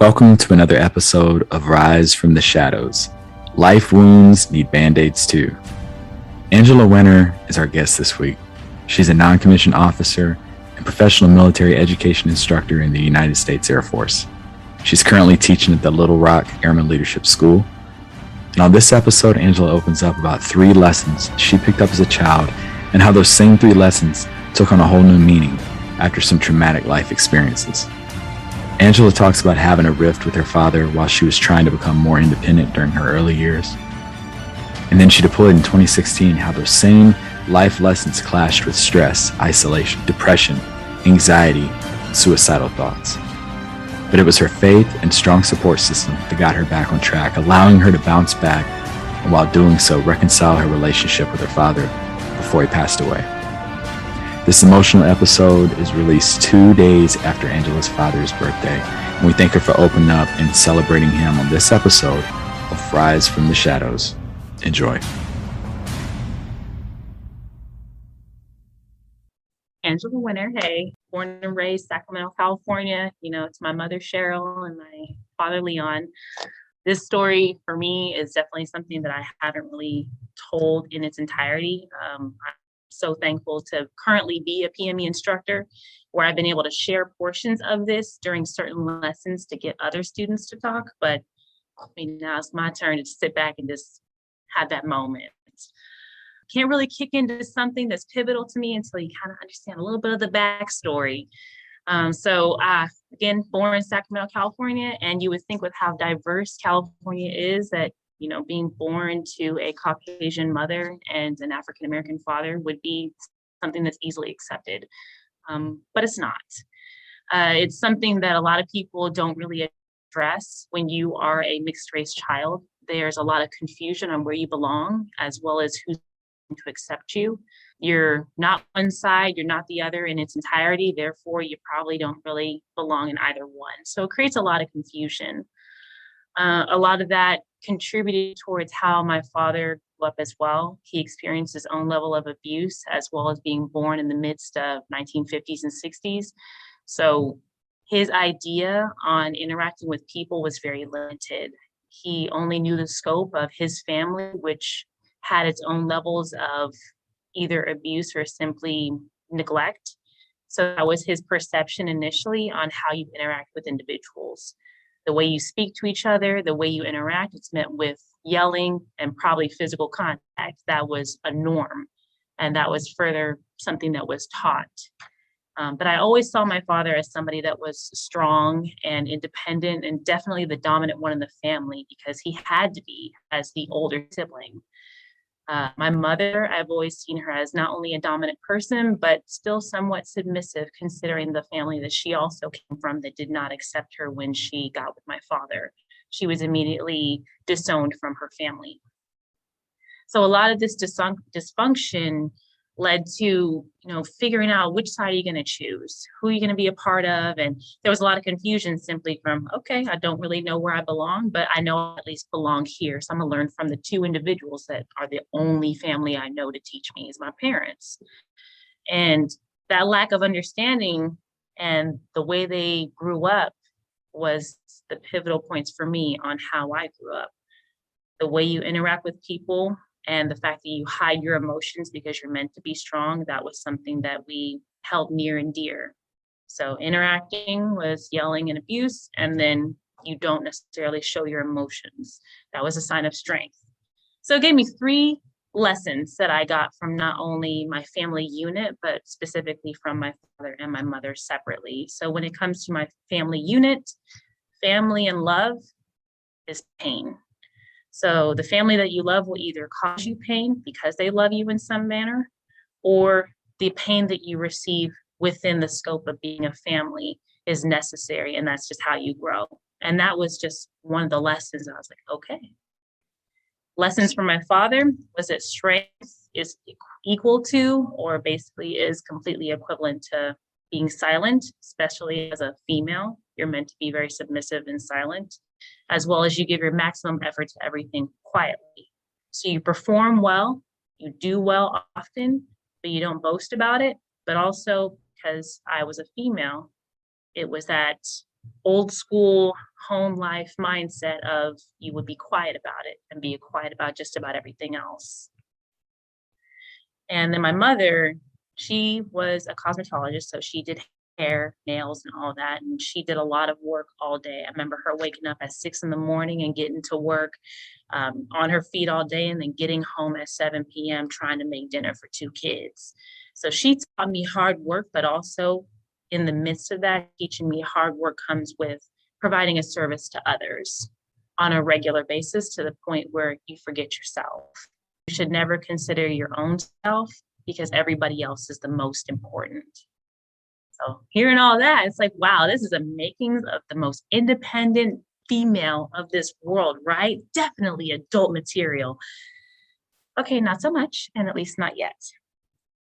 Welcome to another episode of Rise from the Shadows. Life wounds need band-aids too. Angela Winter is our guest this week. She's a non-commissioned officer and professional military education instructor in the United States Air Force. She's currently teaching at the Little Rock Airman Leadership School. And on this episode, Angela opens up about 3 lessons she picked up as a child and how those same 3 lessons took on a whole new meaning after some traumatic life experiences. Angela talks about having a rift with her father while she was trying to become more independent during her early years. And then she deployed in 2016, how those same life lessons clashed with stress, isolation, depression, anxiety, and suicidal thoughts. But it was her faith and strong support system that got her back on track, allowing her to bounce back, and while doing so, reconcile her relationship with her father before he passed away. This emotional episode is released 2 days after Angela's father's birthday, and we thank her for opening up and celebrating him on this episode of Rise from the Shadows. Enjoy. Angela Winter, hey, born and raised Sacramento, California. It's my mother, Cheryl, and my father, Leon. This story for me is definitely something that I haven't really told in its entirety. I'm so thankful to currently be a PME instructor where I've been able to share portions of this during certain lessons to get other students to talk. But now it's my turn to sit back and just have that moment. Can't really kick into something that's pivotal to me until you kind of understand a little bit of the backstory. Again, born in Sacramento, California, and you would think with how diverse California is that, being born to a Caucasian mother and an African-American father would be something that's easily accepted. But it's not. It's something that a lot of people don't really address when you are a mixed race child. There's a lot of confusion on where you belong, as well as who's going to accept you. You're not one side, you're not the other in its entirety. Therefore, you probably don't really belong in either one. So it creates a lot of confusion. A lot of that contributed towards how my father grew up as well. He experienced his own level of abuse, as well as being born in the midst of 1950s and 60s. So his idea on interacting with people was very limited. He only knew the scope of his family, which had its own levels of either abuse or simply neglect. So that was his perception initially on how you interact with individuals. The way you speak to each other, the way you interact, it's met with yelling and probably physical contact. That was a norm. And that was further something that was taught. But I always saw my father as somebody that was strong and independent and definitely the dominant one in the family because he had to be as the older sibling. My mother, I've always seen her as not only a dominant person, but still somewhat submissive, considering the family that she also came from that did not accept her when she got with my father. She was immediately disowned from her family. So a lot of this dysfunction led to, figuring out which side are you going to choose, who are you going to be a part of. And there was a lot of confusion simply from, okay, I don't really know where I belong, but I know I at least belong here. So I'm going to learn from the 2 individuals that are the only family I know to teach me is my parents. And that lack of understanding and the way they grew up was the pivotal points for me on how I grew up. The way you interact with people, and the fact that you hide your emotions because you're meant to be strong, that was something that we held near and dear. So interacting was yelling and abuse, and then you don't necessarily show your emotions. That was a sign of strength. So it gave me 3 lessons that I got from not only my family unit, but specifically from my father and my mother separately. So when it comes to my family unit, family and love is pain. So the family that you love will either cause you pain because they love you in some manner, or the pain that you receive within the scope of being a family is necessary. And that's just how you grow. And that was just one of the lessons. I was like, okay. Lessons from my father was that strength is equal to, or basically is completely equivalent to being silent, especially as a female. You're meant to be very submissive and silent, as well as you give your maximum effort to everything quietly. So you perform well, you do well often, but you don't boast about it. But also because I was a female, it was that old school home life mindset of you would be quiet about it and be quiet about just about everything else. And then my mother, she was a cosmetologist, so she did hair, nails, and all that. And she did a lot of work all day. I remember her waking up at 6 in the morning and getting to work on her feet all day, and then getting home at 7 p.m. trying to make dinner for 2 kids. So she taught me hard work, but also in the midst of that, teaching me hard work comes with providing a service to others on a regular basis to the point where you forget yourself. You should never consider your own self because everybody else is the most important. So hearing all that, it's like, wow, this is a makings of the most independent female of this world, right? Definitely adult material. Okay, not so much, and at least not yet.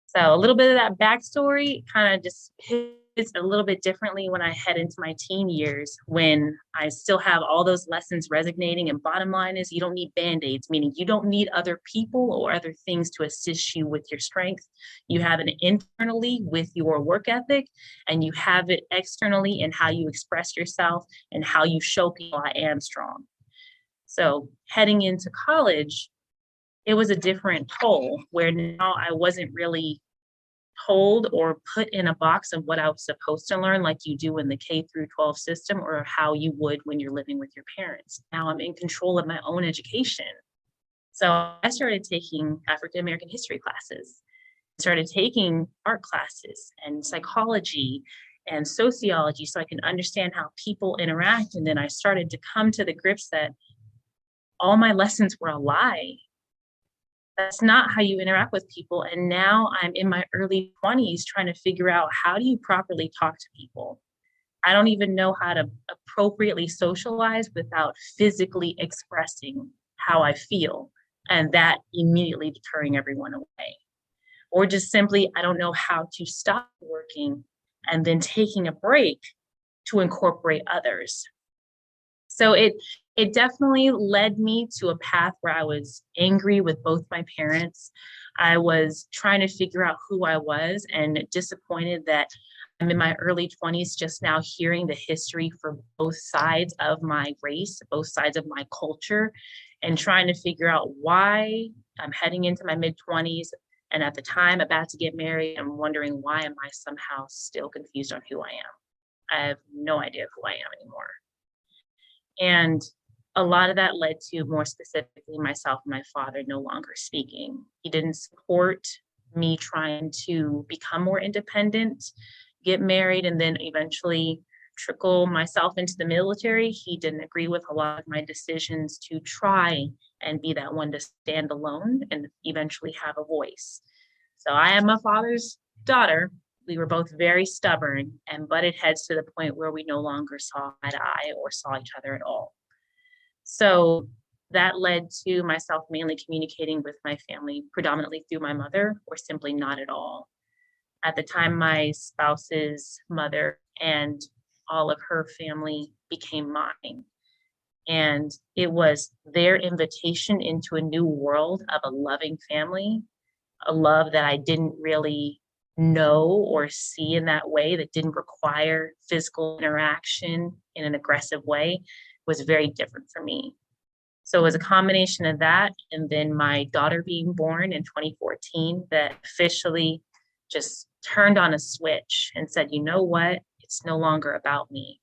So a little bit of that backstory kind of just hits a little bit differently when I head into my teen years, when I still have all those lessons resonating. And bottom line is, you don't need band-aids, meaning you don't need other people or other things to assist you with your strength. You have it internally with your work ethic, and you have it externally in how you express yourself and how you show people I am strong. So heading into college, it was a different toll where now I wasn't really told or put in a box of what I was supposed to learn, like you do in the K through 12 system, or how you would when you're living with your parents. Now I'm in control of my own education. So I started taking African American history classes, started taking art classes and psychology and sociology so I can understand how people interact. And then I started to come to the grips that all my lessons were a lie. That's not how you interact with people. And now I'm in my early 20s trying to figure out, how do you properly talk to people? I don't even know how to appropriately socialize without physically expressing how I feel, and that immediately deterring everyone away. Or just simply, I don't know how to stop working and then taking a break to incorporate others. So it definitely led me to a path where I was angry with both my parents. I was trying to figure out who I was, and disappointed that I'm in my early 20s just now hearing the history for both sides of my race, both sides of my culture, and trying to figure out why I'm heading into my mid 20s. And at the time about to get married, I'm wondering, why am I somehow still confused on who I am? I have no idea who I am anymore. And a lot of that led to, more specifically, myself and my father no longer speaking. He didn't support me trying to become more independent, get married, and then eventually trickle myself into the military. He didn't agree with a lot of my decisions to try and be that one to stand alone and eventually have a voice. So I am my father's daughter. We were both very stubborn and butted heads to the point where we no longer saw eye to eye or saw each other at all. So that led to myself mainly communicating with my family predominantly through my mother, or simply not at all. At the time, my spouse's mother and all of her family became mine. And it was their invitation into a new world of a loving family, a love that I didn't really know or see in that way, that didn't require physical interaction in an aggressive way, was very different for me. So it was a combination of that, and then my daughter being born in 2014, that officially just turned on a switch and said, you know what? It's no longer about me.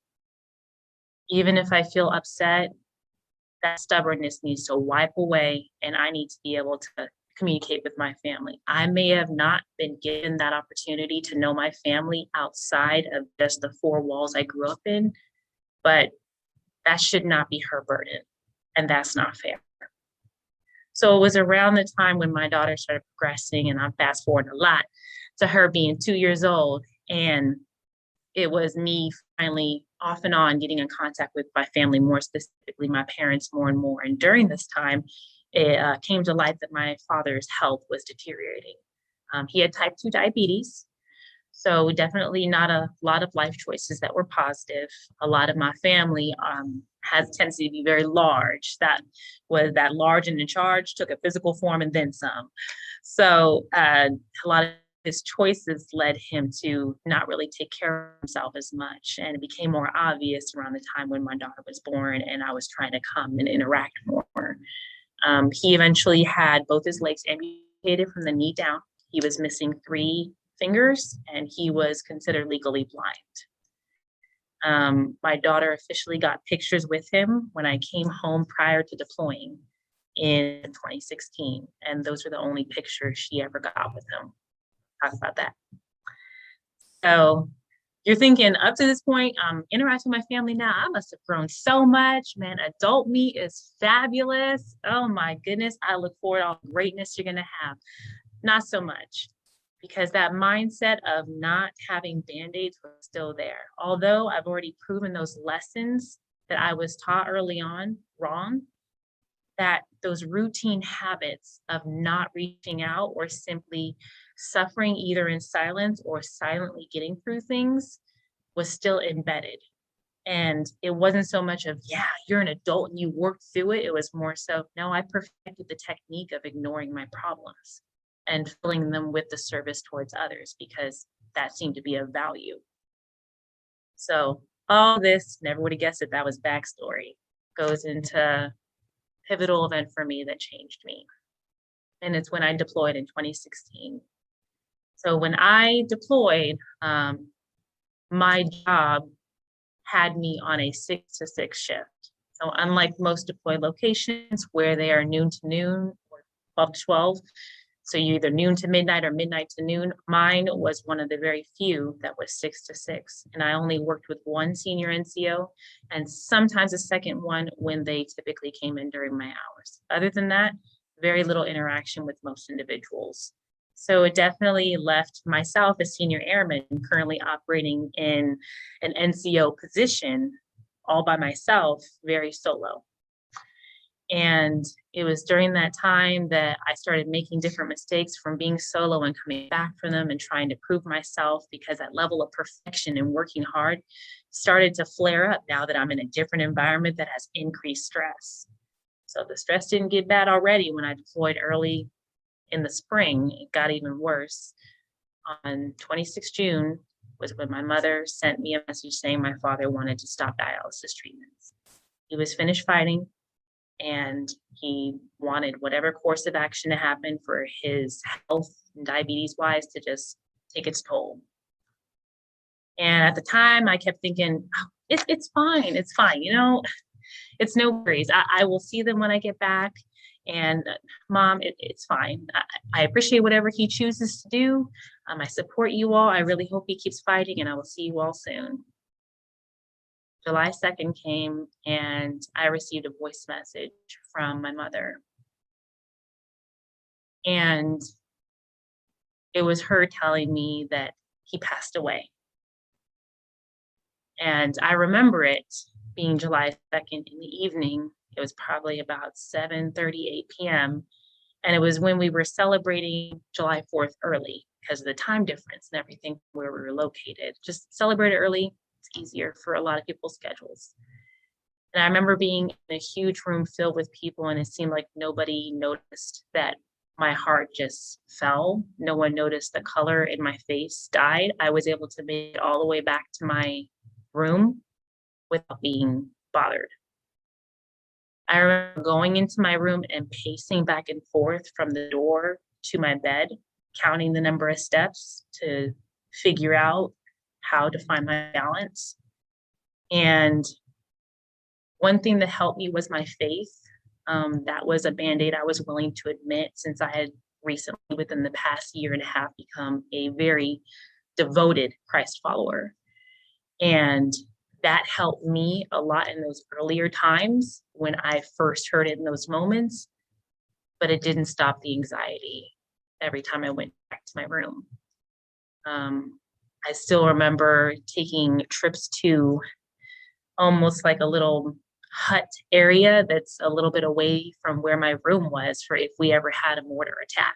Even if I feel upset, that stubbornness needs to wipe away, and I need to be able to communicate with my family. I may have not been given that opportunity to know my family outside of just the four walls I grew up in, but that should not be her burden, and that's not fair. So it was around the time when my daughter started progressing, and I'm fast forwarding a lot, to her being 2 years old, and it was me finally off and on getting in contact with my family, more specifically my parents, more and more. And during this time, it came to light that my father's health was deteriorating. He had type 2 diabetes, so definitely not a lot of life choices that were positive. A lot of my family has a tendency to be very large. That was that large and in charge took a physical form and then some. So a lot of his choices led him to not really take care of himself as much. And it became more obvious around the time when my daughter was born and I was trying to come and interact more. He eventually had both his legs amputated from the knee down. He was missing 3 fingers and he was considered legally blind. My daughter officially got pictures with him when I came home prior to deploying in 2016. And those were the only pictures she ever got with him. Talk about that. So you're thinking, up to this point, I'm interacting with my family now. I must have grown so much, man. Adult me is fabulous. Oh my goodness. I look forward to all the greatness you're going to have. Not so much, because that mindset of not having Band-Aids was still there. Although I've already proven those lessons that I was taught early on wrong, that those routine habits of not reaching out or simply suffering either in silence or silently getting through things was still embedded. And it wasn't so much of, yeah, you're an adult and you worked through it. It was more so, no, I perfected the technique of ignoring my problems and filling them with the service towards others, because that seemed to be of value. So all this, never would have guessed it, that was backstory, goes into pivotal event for me that changed me. And it's when I deployed in 2016. So when I deployed, my job had me on a 6 to 6 shift. So unlike most deployed locations where they are noon to noon or 12 to 12, so you're either noon to midnight or midnight to noon, mine was one of the very few that was 6 to 6. And I only worked with one senior NCO and sometimes a second one when they typically came in during my hours. Other than that, very little interaction with most individuals. So it definitely left myself as senior airman currently operating in an NCO position all by myself, very solo. And it was during that time that I started making different mistakes from being solo and coming back from them and trying to prove myself, because that level of perfection and working hard started to flare up now that I'm in a different environment that has increased stress. So the stress didn't get bad already when I deployed early in the spring. It got even worse. On 26 June was when my mother sent me a message saying my father wanted to stop dialysis treatments. He was finished fighting, and he wanted whatever course of action to happen for his health and diabetes wise to just take its toll. And at the time I kept thinking, oh, it's fine. It's fine. You know, it's no worries. I will see them when I get back. And Mom, it's fine. I appreciate whatever he chooses to do. I support you all. I really hope he keeps fighting, and I will see you all soon. July 2nd came and I received a voice message from my mother. And it was her telling me that he passed away. And I remember it being July 2nd in the evening. It was probably about 7:38 p.m. And it was when we were celebrating July 4th early because of the time difference and everything where we were located. Just celebrate it early. It's easier for a lot of people's schedules. And I remember being in a huge room filled with people, and it seemed like nobody noticed that my heart just fell. No one noticed the color in my face died. I was able to make it all the way back to my room without being bothered. I remember going into my room and pacing back and forth from the door to my bed, counting the number of steps to figure out how to find my balance. And one thing that helped me was my faith. That was a Band-Aid I was willing to admit, since I had recently, within the past year and a half, become a very devoted Christ follower. And that helped me a lot in those earlier times when I first heard it in those moments, but it didn't stop the anxiety every time I went back to my room. I still remember taking trips to almost like a little hut area that's a little bit away from where my room was for if we ever had a mortar attack.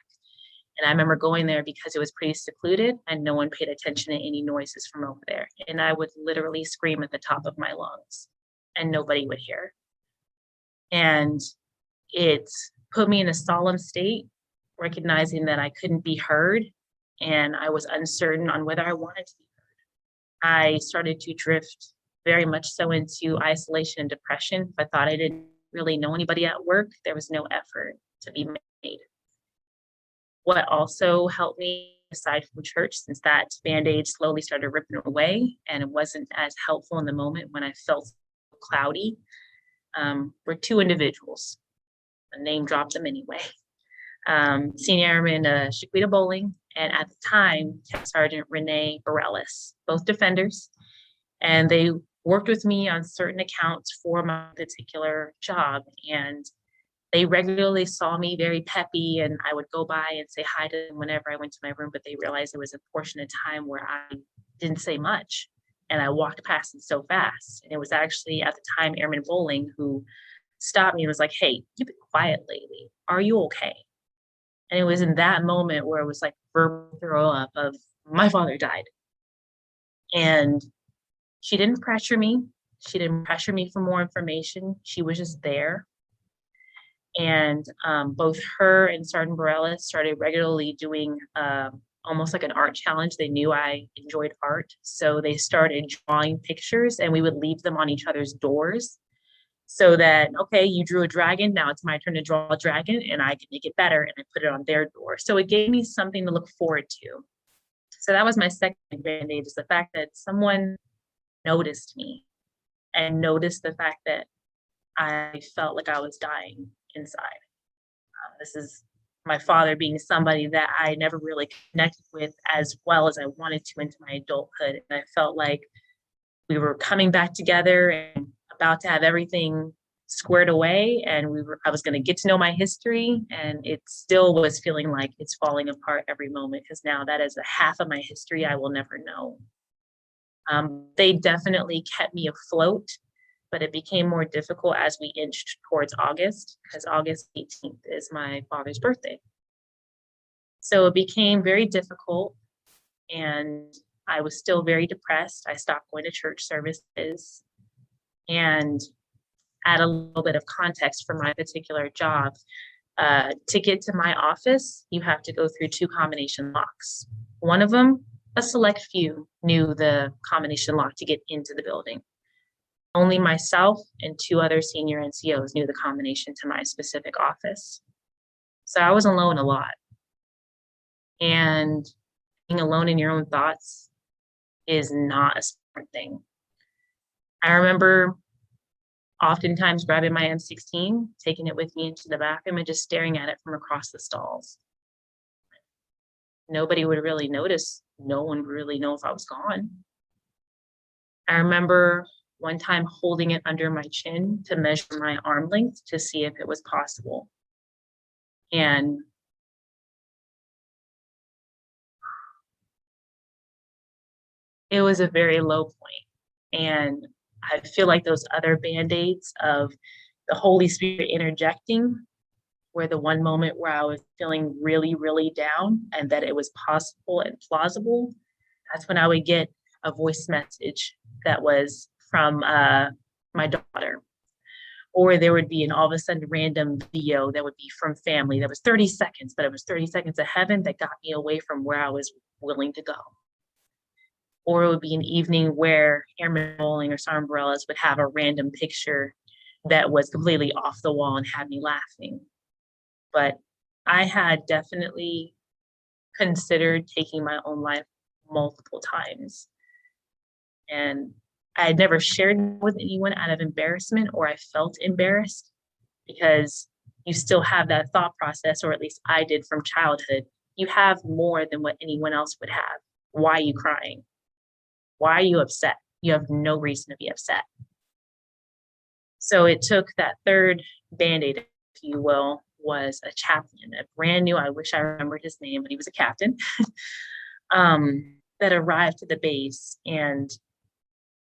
And I remember going there because it was pretty secluded and no one paid attention to any noises from over there. And I would literally scream at the top of my lungs and nobody would hear. And it put me in a solemn state, recognizing that I couldn't be heard and I was uncertain on whether I wanted to be heard. I started to drift very much so into isolation and depression. If I thought I didn't really know anybody at work, there was no effort to be made. What also helped me, aside from church, since that Band-Aid slowly started ripping away and it wasn't as helpful in the moment when I felt cloudy, were two individuals. I name dropped them anyway. Senior Airman Shaquita Bowling, and at the time, Tech Sergeant Renee Bareilles, both defenders. And they worked with me on certain accounts for my particular job. And they regularly saw me very peppy, and I would go by and say hi to them whenever I went to my room, but they realized there was a portion of time where I didn't say much. And I walked past them so fast. And it was actually at the time Airman Bowling who stopped me and was like, "Hey, you've been quiet lately. Are you okay?" And it was in that moment where it was like verbal throw up of my father died. And she didn't pressure me. She didn't pressure me for more information. She was just there. And both her and Sergeant Bareilles started regularly doing almost like an art challenge. They knew I enjoyed art. So they started drawing pictures and we would leave them on each other's doors so that, okay, you drew a dragon. Now it's my turn to draw a dragon and I can make it better. And I put it on their door. So it gave me something to look forward to. So that was my second Band-Aid, is the fact that someone noticed me and noticed the fact that I felt like I was dying inside. This is my father being somebody that I never really connected with as well as I wanted to into my adulthood. And I felt like we were coming back together and about to have everything squared away. And I was going to get to know my history. And it still was feeling like it's falling apart every moment, because now that is a half of my history I will never know. They definitely kept me afloat, but it became more difficult as we inched towards August, because August 18th is my father's birthday. So it became very difficult, and I was still very depressed. I stopped going to church services. And add a little bit of context for my particular job, to get to my office, you have to go through 2 combination locks. One of them, a select few knew the combination lock to get into the building. Only myself and 2 other senior NCOs knew the combination to my specific office. So I was alone a lot. And being alone in your own thoughts is not a smart thing. I remember oftentimes grabbing my M16, taking it with me into the bathroom and just staring at it from across the stalls. Nobody would really notice. No one would really know if I was gone. I remember one time holding it under my chin to measure my arm length to see if it was possible. And it was a very low point. And I feel like those other Band-Aids of the Holy Spirit interjecting were the one moment where I was feeling really, really down and that it was possible and plausible. That's when I would get a voice message that was from my daughter. Or there would be an all of a sudden random video that would be from family that was 30 seconds, but it was 30 seconds of heaven that got me away from where I was willing to go. Or it would be an evening where Airman Bowling or Sergeant Bareilles would have a random picture that was completely off the wall and had me laughing. But I had definitely considered taking my own life multiple times. And I had never shared with anyone out of embarrassment, or I felt embarrassed, because you still have that thought process, or at least I did from childhood. You have more than what anyone else would have. Why are you crying? Why are you upset? You have no reason to be upset. So it took that third Band-Aid, if you will, was a chaplain, a brand new, I wish I remembered his name, but he was a captain, that arrived to the base. And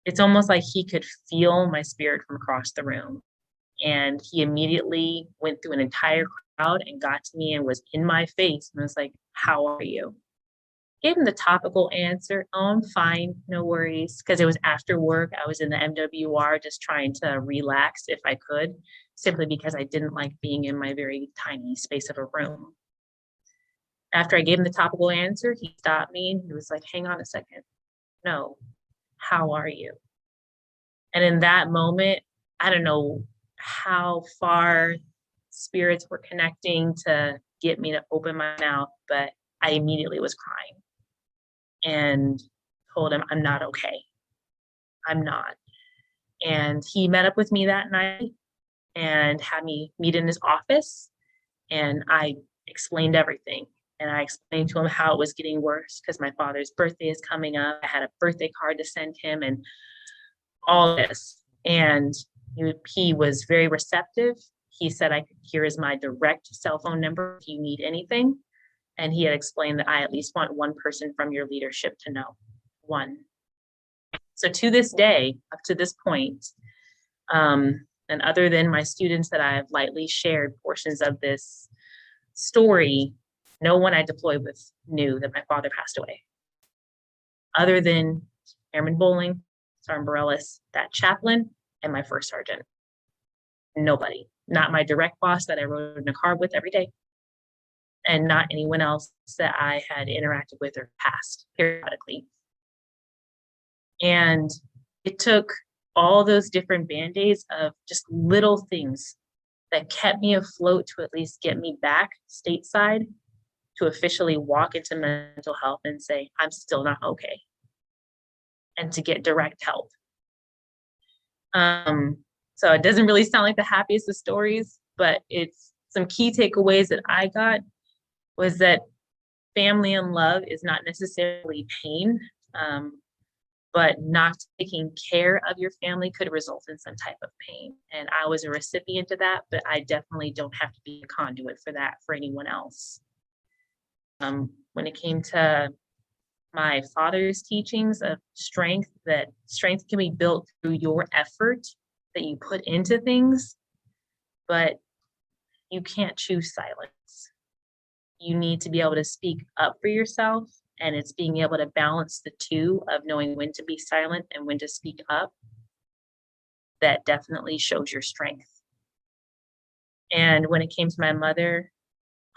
it's almost like he could feel my spirit from across the room. And he immediately went through an entire crowd and got to me and was in my face and was like, "How are you?" Gave him the topical answer, "Oh, I'm fine, no worries," because it was after work. I was in the MWR just trying to relax if I could, simply because I didn't like being in my very tiny space of a room. After I gave him the topical answer, he stopped me and he was like, hang on a second. No, how are you? And in that moment, I don't know how far spirits were connecting to get me to open my mouth, but I immediately was crying and told him, I'm not okay. I'm not. And he met up with me that night and had me meet in his office. And I explained everything. And I explained to him how it was getting worse because my father's birthday is coming up. I had a birthday card to send him and all this. And he was very receptive. He said, here is my direct cell phone number if you need anything. And he had explained that I at least want one person from your leadership to know. One. So to this day, up to this point, and other than my students that I have lightly shared portions of this story, no one I deployed with knew that my father passed away. Other than Airman Bowling, Sergeant Bareilles, that chaplain, and my first sergeant. Nobody. Not my direct boss that I rode in a car with every day, and not anyone else that I had interacted with or passed periodically. And it took all those different band-aids of just little things that kept me afloat to at least get me back stateside to officially walk into mental health and say, I'm still not okay, and to get direct help. So it doesn't really sound like the happiest of stories, but it's some key takeaways that I got was that family and love is not necessarily pain, but not taking care of your family could result in some type of pain. And I was a recipient of that, but I definitely don't have to be a conduit for that for anyone else. When it came to my father's teachings of strength, that strength can be built through your effort that you put into things, but you can't choose silence. You need to be able to speak up for yourself, and it's being able to balance the two of knowing when to be silent and when to speak up. That definitely shows your strength. And when it came to my mother,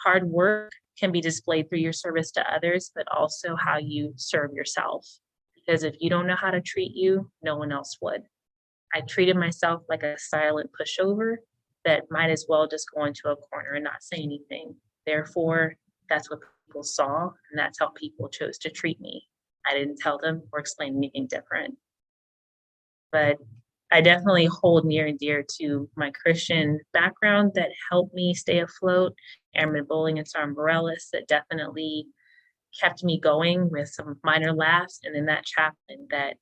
hard work can be displayed through your service to others, but also how you serve yourself. Because if you don't know how to treat you, no one else would. I treated myself like a silent pushover that might as well just go into a corner and not say anything. Therefore, that's what people saw, and that's how people chose to treat me. I didn't tell them or explain anything different. But I definitely hold near and dear to my Christian background that helped me stay afloat. Airman Bowling and Sergeant Bareilles that definitely kept me going with some minor laughs, and then that chaplain that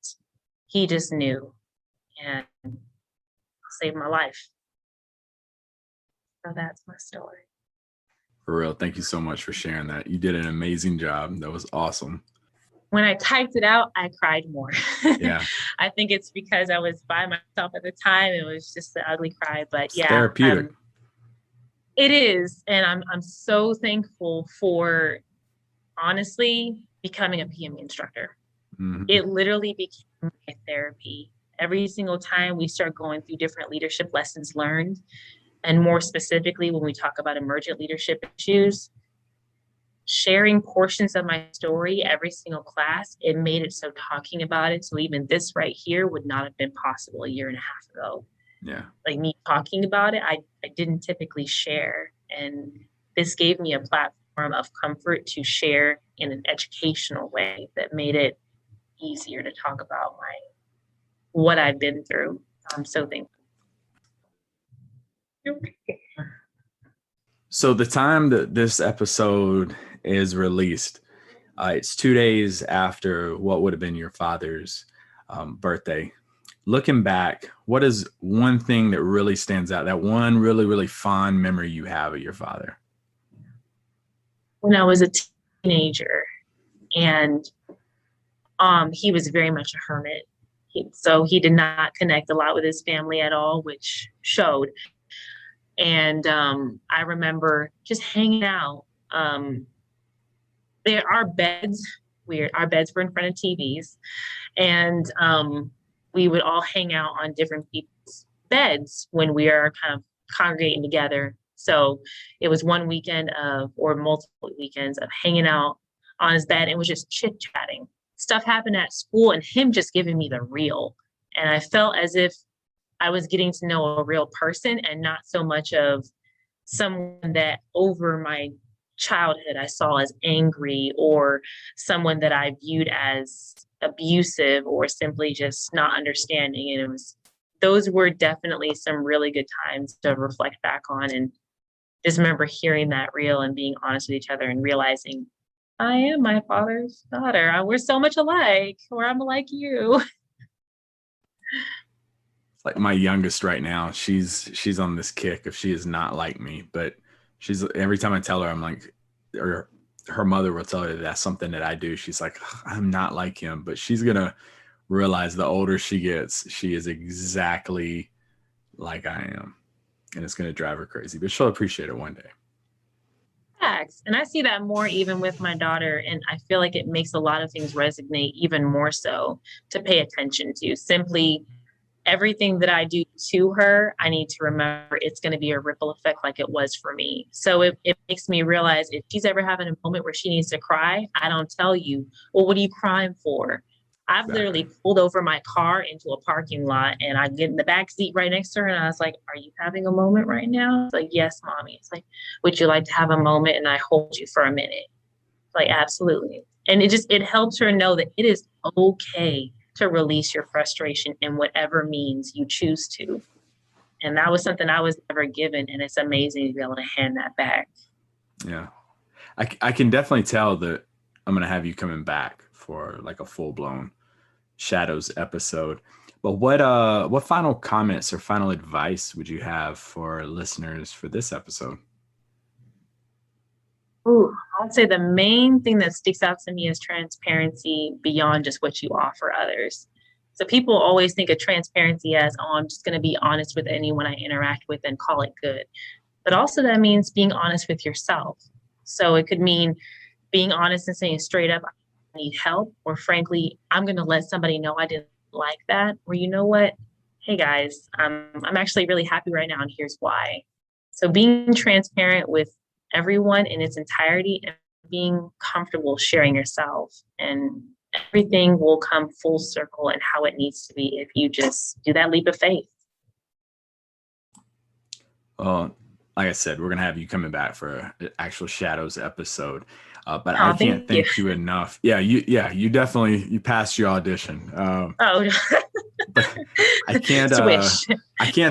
he just knew and saved my life. So that's my story. For real, thank you so much for sharing that. You did an amazing job. That was awesome. When I typed it out, I cried more. Yeah. I think it's because I was by myself at the time. It was just an ugly cry, but It's yeah. therapeutic. It is. And I'm so thankful for honestly becoming a PME instructor. Mm-hmm. It literally became my therapy. Every single time we start going through different leadership lessons learned, and more specifically, when we talk about emergent leadership issues, sharing portions of my story every single class, it made it so talking about it. So even this right here would not have been possible a year and a half ago. Yeah. Like me talking about it, I didn't typically share. And this gave me a platform of comfort to share in an educational way that made it easier to talk about what I've been through. I'm so thankful. So the time that this episode is released, it's 2 days after what would have been your father's birthday. Looking back, what is one thing that really stands out, that one really, really fond memory you have of your father? When I was a teenager, and he was very much a hermit. So he did not connect a lot with his family at all, which showed. And I remember just hanging out. Our beds were in front of TVs, and we would all hang out on different people's beds when we are kind of congregating together So it was one weekend or multiple weekends of hanging out on his bed and was just chit chatting. Stuff happened at school and him just giving me the real. And I felt as if I was getting to know a real person and not so much of someone that over my childhood I saw as angry, or someone that I viewed as abusive, or simply just not understanding. And those were definitely some really good times to reflect back on, and just remember hearing that reel and being honest with each other and realizing I am my father's daughter. We're so much alike, or I'm like you. Like my youngest right now, she's on this kick if she is not like me, but she's, every time I tell her, I'm like, or her mother will tell her that's something that I do. She's like, I'm not like him, but she's going to realize the older she gets, she is exactly like I am. And it's going to drive her crazy, but she'll appreciate it one day. Facts. And I see that more even with my daughter. And I feel like it makes a lot of things resonate even more so to pay attention to. Simply everything that I do to her, I need to remember it's going to be a ripple effect like it was for me. So it makes me realize if she's ever having a moment where she needs to cry, I don't tell you, well, what are you crying for? I've literally pulled over my car into a parking lot and I get in the back seat right next to her. And I was like, are you having a moment right now? It's like, yes, mommy. It's like, would you like to have a moment? And I hold you for a minute. It's like, absolutely. And it helps her know that it is okay to release your frustration in whatever means you choose to. And that was something I was never given. And it's amazing to be able to hand that back. Yeah. I can definitely tell that I'm going to have you coming back for like a full blown Shadows episode. But what final comments or final advice would you have for listeners for this episode? Ooh, I'd say the main thing that sticks out to me is transparency beyond just what you offer others. So people always think of transparency as, oh, I'm just going to be honest with anyone I interact with and call it good. But also that means being honest with yourself. So it could mean being honest and saying straight up, I need help, or frankly, I'm going to let somebody know I didn't like that, or you know what? Hey guys, I'm actually really happy right now, and here's why. So being transparent with everyone in its entirety and being comfortable sharing yourself, and everything will come full circle and how it needs to be if you just do that leap of faith. Well, like I said, we're going to have you coming back for an actual Shadows episode. But I can't thank you enough. Yeah, you definitely, you passed your audition. But I can't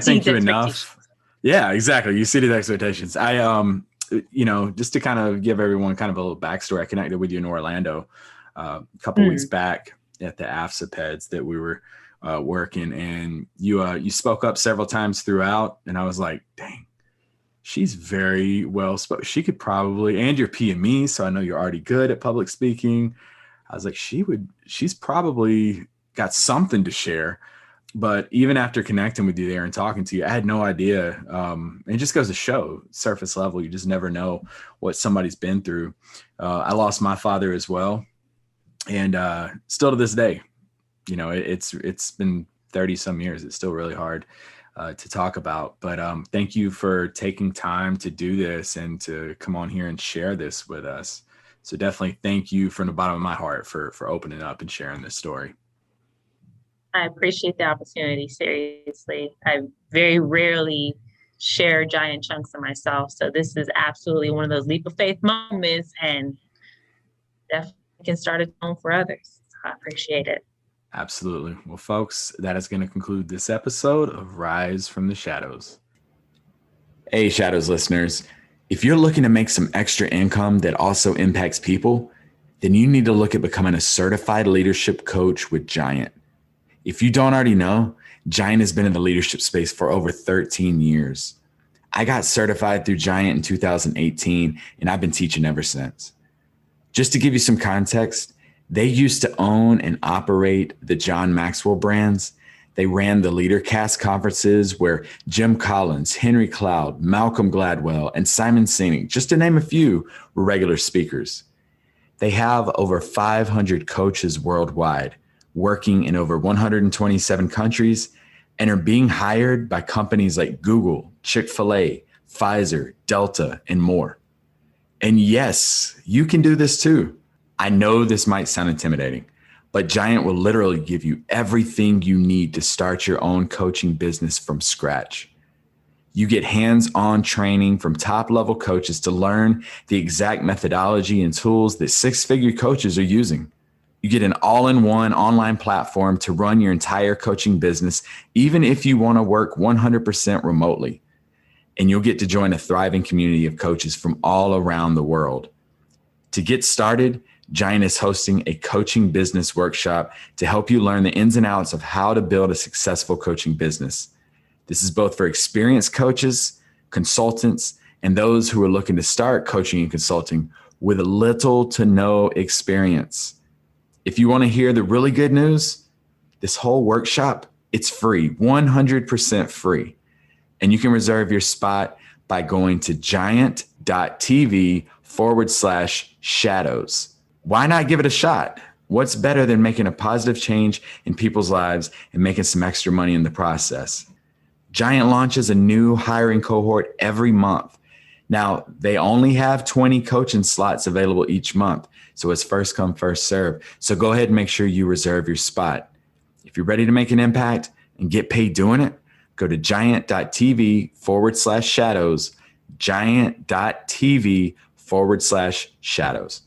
thank you enough. Yeah, exactly. You exceeded expectations. I, just to kind of give everyone kind of a little backstory, I connected with you in Orlando a couple weeks back at the AFSAPEDS that we were working, and you spoke up several times throughout, and I was like, dang, she's very well spoken. She could probably, and you're PME, so I know you're already good at public speaking. I was like, she's probably got something to share. But even after connecting with you there and talking to you, I had no idea. It just goes to show, surface level, you just never know what somebody's been through. I lost my father as well. And still to this day, it's been 30 some years. It's still really hard to talk about. But thank you for taking time to do this and to come on here and share this with us. So definitely thank you from the bottom of my heart for opening up and sharing this story. I appreciate the opportunity. Seriously, I very rarely share giant chunks of myself. So this is absolutely one of those leap of faith moments, and definitely can start a tone for others. I appreciate it. Absolutely. Well, folks, that is going to conclude this episode of Rise from the Shadows. Hey, Shadows listeners, if you're looking to make some extra income that also impacts people, then you need to look at becoming a certified leadership coach with Giant. If you don't already know, Giant has been in the leadership space for over 13 years. I got certified through Giant in 2018, and I've been teaching ever since. Just to give you some context, they used to own and operate the John Maxwell brands. They ran the LeaderCast conferences where Jim Collins, Henry Cloud, Malcolm Gladwell, and Simon Sinek, just to name a few, were regular speakers. They have over 500 coaches worldwide, working in over 127 countries, and are being hired by companies like Google, Chick-fil-A, Pfizer, Delta, and more. And yes, you can do this too. I know this might sound intimidating, but Giant will literally give you everything you need to start your own coaching business from scratch. You get hands-on training from top-level coaches to learn the exact methodology and tools that six-figure coaches are using. You get an all-in-one online platform to run your entire coaching business, even if you want to work 100% remotely. And you'll get to join a thriving community of coaches from all around the world. To get started, Giant is hosting a coaching business workshop to help you learn the ins and outs of how to build a successful coaching business. This is both for experienced coaches, consultants, and those who are looking to start coaching and consulting with little to no experience. If you want to hear the really good news, this whole workshop, it's free, 100% free. And you can reserve your spot by going to giant.tv/shadows. Why not give it a shot? What's better than making a positive change in people's lives and making some extra money in the process? Giant launches a new hiring cohort every month. Now, they only have 20 coaching slots available each month, so it's first come, first serve. So go ahead and make sure you reserve your spot. If you're ready to make an impact and get paid doing it, go to giant.tv/shadows, giant.tv/shadows.